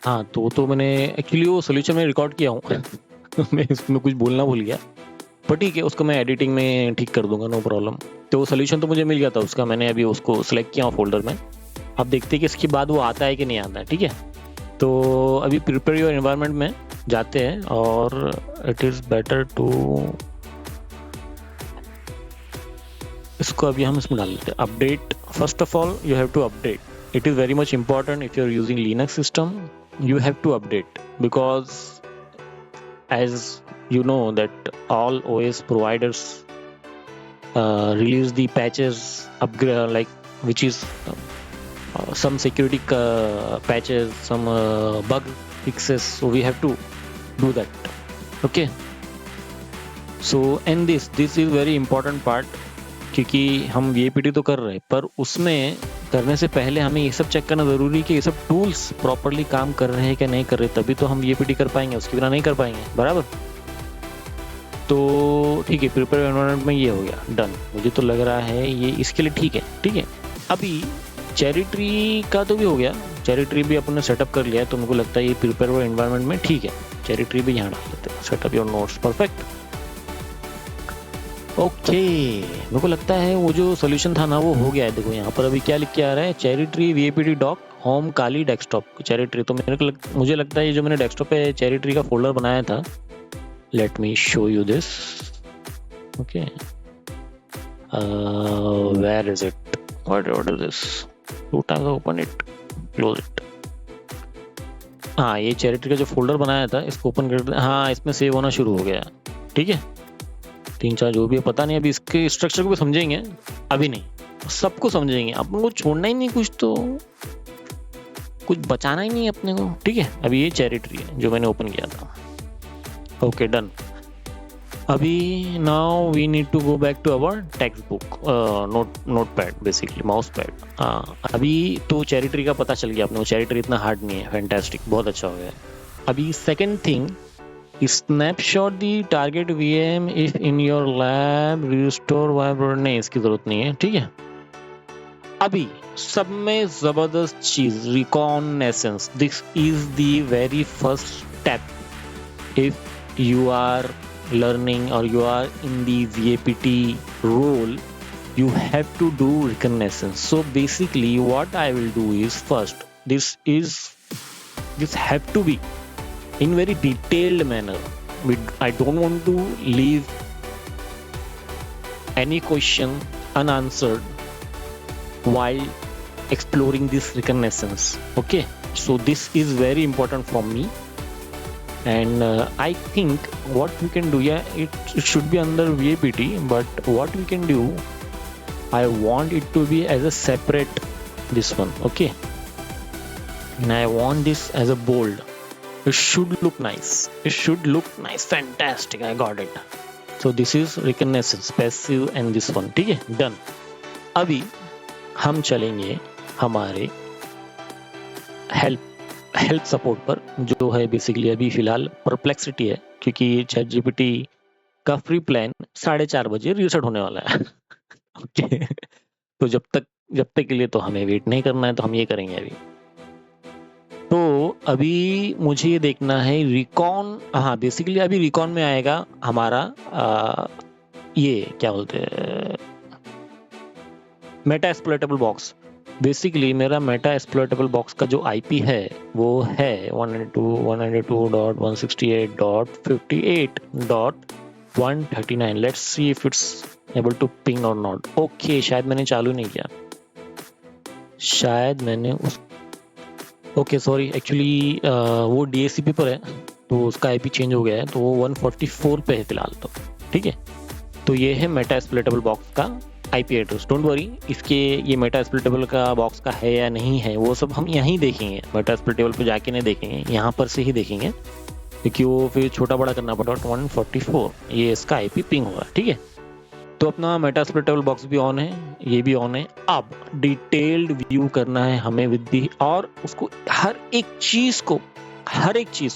हाँ, तो मैंने एक्चुअली वो सॉल्यूशन में रिकॉर्ड किया हूँ मैं इसमें कुछ बोलना भूल गया, पर ठीक है, उसको मैं एडिटिंग में ठीक कर दूंगा, नो प्रॉब्लम। तो सॉल्यूशन तो मुझे मिल गया था उसका, मैंने अभी उसको सिलेक्ट किया फोल्डर में। अब देखते हैं कि इसके बाद वो आता है कि नहीं आता है, ठीक है। तो अभी प्रिपेयर योर एनवायरनमेंट में जाते हैं और इट इज़ बेटर टू, इसको अभी हम इसमें डाल देते हैं update. First of all you have to update, it is very much important if you're using Linux system, you have to update, because as you know that all OS providers release the patches upgrade, like which is some security patches, some bug fixes, so we have to do that. Okay, so and this is very important part, क्योंकि हम VAPT तो कर रहे हैं, पर उसमें करने से पहले हमें ये सब चेक करना ज़रूरी है कि ये सब टूल्स प्रॉपरली काम कर रहे हैं क्या नहीं कर रहे, तभी तो हम VAPT कर पाएंगे, उसके बिना नहीं कर पाएंगे, बराबर। तो ठीक है, प्रिपेयर एनवायरनमेंट में ये हो गया डन। मुझे तो लग रहा है ये इसके लिए ठीक है, ठीक है। अभी चेरी ट्री का तो भी हो गया, चेरी ट्री भी अपन ने सेटअप कर लिया है, तो मुझे लगता है ये प्रिपेयर एनवायरनमेंट में ठीक है। चेरी ट्री भी यहाँ डाल देते हैं, setup your notes, perfect. Okay, मेरे को लगता है वो जो सोल्यूशन था ना वो हो गया है। देखो यहाँ पर अभी क्या लिख के आ रहा है, cherry tree VAPT dock home Kali desktop cherry tree. तो मुझे लगता है ये जो मैंने डेस्कटॉप पे चेरी ट्री का फोल्डर बनाया था, let me show you this. Okay, where is it, what is this, 2 times open it, close it. हाँ, ये चेरी ट्री का जो फोल्डर बनाया था इसको ओपन कर, हाँ इसमें सेव होना शुरू हो गया, ठीक है। 3-4 जो भी है पता नहीं, अभी इसके स्ट्रक्चर को भी समझेंगे, अभी नहीं सबको समझेंगे, अपन को छोड़ना ही नहीं, कुछ बचाना ही नहीं है अपने को, ठीक है। अभी ये चेरी ट्री है जो मैंने ओपन किया था। Okay done. अभी now we need to go back to our textbook, notepad, basically mouse pad. अभी तो चेरी ट्री का पता चल गया अपने को, चेरी ट्री इतना हार्ड नहीं है, फैंटास्टिक, बहुत अच्छा हो गया। अभी second thing, snapshot the target VM if in your lab, restore vibe, नहीं इसकी जरूरत नहीं है, ठीक है। अभी सब में जबरदस्त चीज, reconnaissance, this is the very first step if you are learning or you are in the VAPT role, you have to do reconnaissance. So basically what I will do is, first this have to be in very detailed manner. I don't want to leave any question unanswered while exploring this reconnaissance. Okay, so this is very important for me, and I think what we can do, yeah, it should be under VAPT, but what we can do, I want it to be as a separate this one, okay, and I want this as a bold. It should look nice, fantastic, I got it. So this is reconnaissance, passive, and this one, ठीक है, done। अभी हम चलेंगे हमारे help support पर, जो है basically अभी फिलहाल परप्लेक्सिटी है, क्योंकि ChatGPT का फ्री प्लान 4:30 बजे रीसेट होने वाला है ओके, तो जब तक के लिए तो हमें वेट नहीं करना है, तो हम ये करेंगे अभी। तो अभी मुझे ये देखना है रिकॉन, हाँ बेसिकली अभी रिकॉन में आएगा हमारा ये क्या बोलते हैं, मेटा एक्सप्लॉइटेबल बॉक्स। बेसिकली मेरा मेटा एक्सप्लॉइटेबल बॉक्स का जो IP है वो है 192.168.58.139। Let's see if it's able to ping और नॉट। ओके, शायद मैंने चालू नहीं किया, शायद मैंने उस, ओके सॉरी, एक्चुअली वो DHCP पर है, तो उसका IP चेंज हो गया है, तो वो 144 पे है फिलहाल, तो ठीक है। तो ये है मेटा एक्सप्लॉइटेबल बॉक्स का IP एड्रेस। डोंट वरी, इसके ये मेटा एक्सप्लॉइटेबल का बॉक्स का है या नहीं है वो सब हम यहीं देखेंगे, मेटा एक्सप्लॉइटेबल पे जाके नहीं देखेंगे, यहाँ पर से ही देखेंगे, क्योंकि वो फिर छोटा बड़ा करना पड़ेगा। 144 ये इसका IP पिंग होगा, ठीक है। तो अपना मेटा एक्सप्लॉइटेबल बॉक्स भी ऑन है, ये भी ऑन है। अब डिटेल्ड व्यू करना है हमें विद दी, और उसको हर एक चीज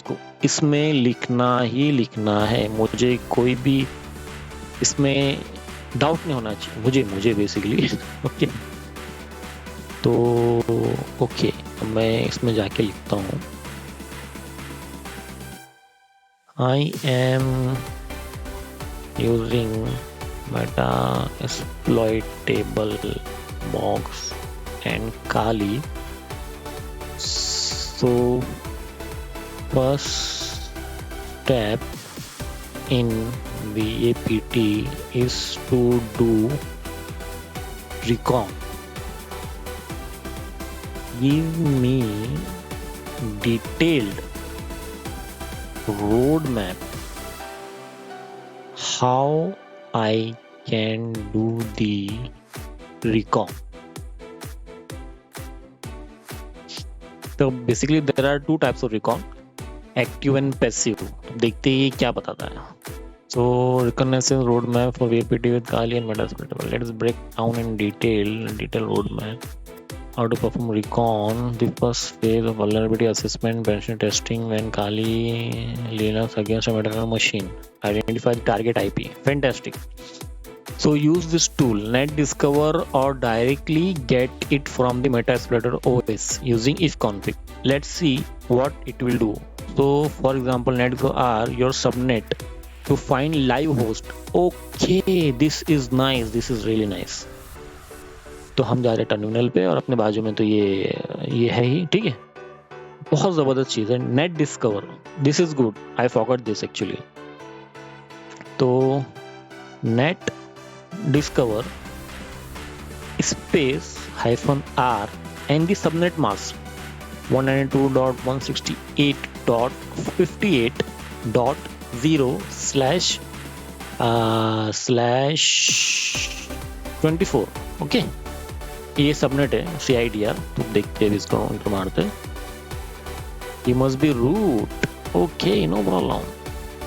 को इसमें लिखना ही लिखना है। मुझे कोई भी इसमें डाउट नहीं होना चाहिए, मुझे बेसिकली ओके। तो ओके, मैं इसमें जाके लिखता हूँ I am using meta exploitable box and Kali. So first step in the APT is to do recon. Give me detailed roadmap how I can do the recon. So basically there are two types of recon, active and passive. देखते हैं ये क्या बताता है. So reconnaissance roadmap for VAPT with Kali and Metasploitable. Let us break down in detail roadmap. How to perform recon, the first phase of vulnerability assessment, penetration testing when Kali Linux against a Meta machine. Identify the target IP. Fantastic. So use this tool, NetDiscover, or directly get it from the Metasploiter OS using ifconfig. Let's see what it will do. So for example, NetDiscover your subnet to find live host. Okay, this is nice. This is really nice. तो हम जा रहे हैं terminal पे और अपने बाजू में तो ये है ही, ठीक है. बहुत जबरदस्त चीज है net discover. This is good. I forgot this actually. तो net discover space -r and the subnet mask 192.168.0//24. Okay, ये सबनेट है CIDR. तो देखते हैं इसको इंटर मारते. ये must be root. Okay, no problem.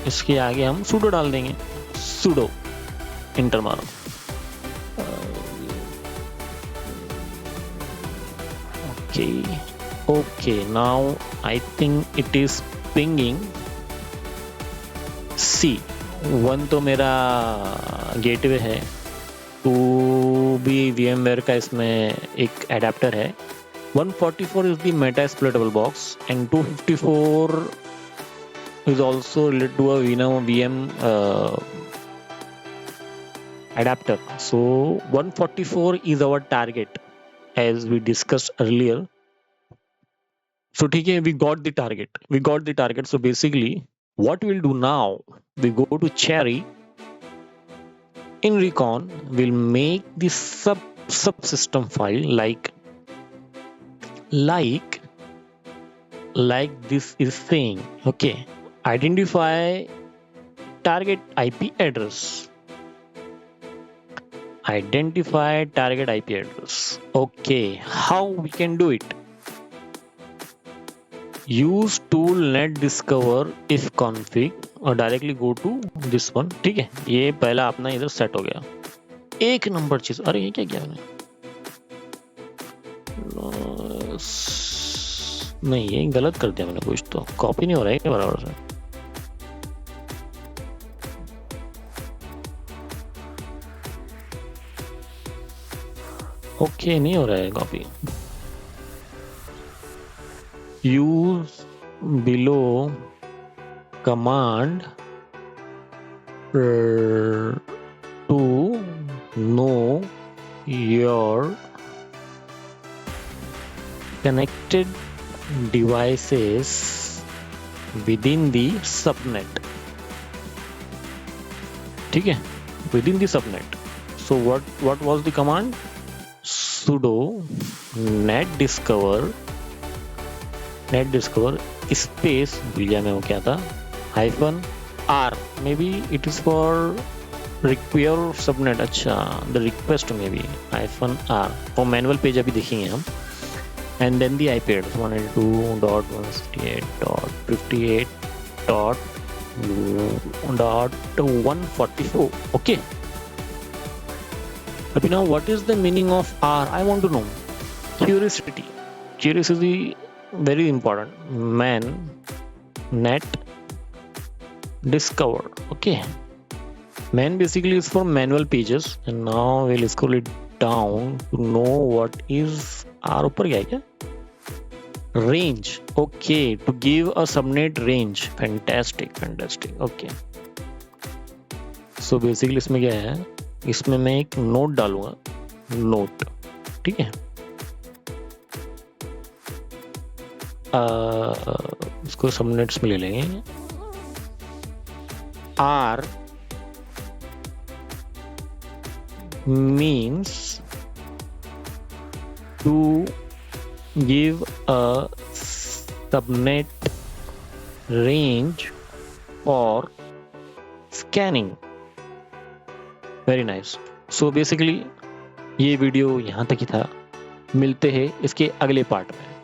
इसके आगे हम sudo डाल देंगे. sudo इंटर मारो. Okay, now I think it is pinging. C1 तो मेरा गेटवे है. 2 भी VMware का इसमें एक एडाप्टर है. 144 is the meta exploitable box and 254 is also related to a VM adapter. So 144 is our target as we discussed earlier. So ठीक है, we got the target. So basically what we'll do now, we go to Cherry. In recon we'll make the subsystem file like this is saying. Okay, identify target IP address. Okay, how we can do it? Use tool NetDiscover ifconfig और directly go to this one. ठीक है, ये पहला अपना इधर set हो गया. एक नंबर चीज. अरे ये क्या किया मैंने? नहीं, ये गलत कर दिया मैंने. कुछ तो कॉपी नहीं हो रहा है क्या बराबर से? ओके, नहीं हो रहा है copy. Use below command to know your connected devices within the subnet. ठीक है, within the subnet. So what was the command? sudo netdiscover space, भूल गया मैं वो क्या था, -r. maybe it is for require subnet. अच्छा, the request maybe -r और मैनुअल पेज अभी देखेंगे हम. and then the IP address 192.168.58.144. okay, अभी now what is the meaning of R? I want to know. Curiosity very important. Man net discover. Okay, man basically is for manual pages and now we'll scroll it down to know what is R. ऊपर गया क्या? range. Okay, to give a subnet range. Fantastic. Okay. So basically इसमें क्या है, इसमें मैं एक note डालूंगा, नोट, ठीक है। इसको सबनेट्स में ले लेंगे। R means to give a subnet range for scanning. Very nice. So basically ये वीडियो यहाँ तक ही था, मिलते हैं इसके अगले पार्ट में।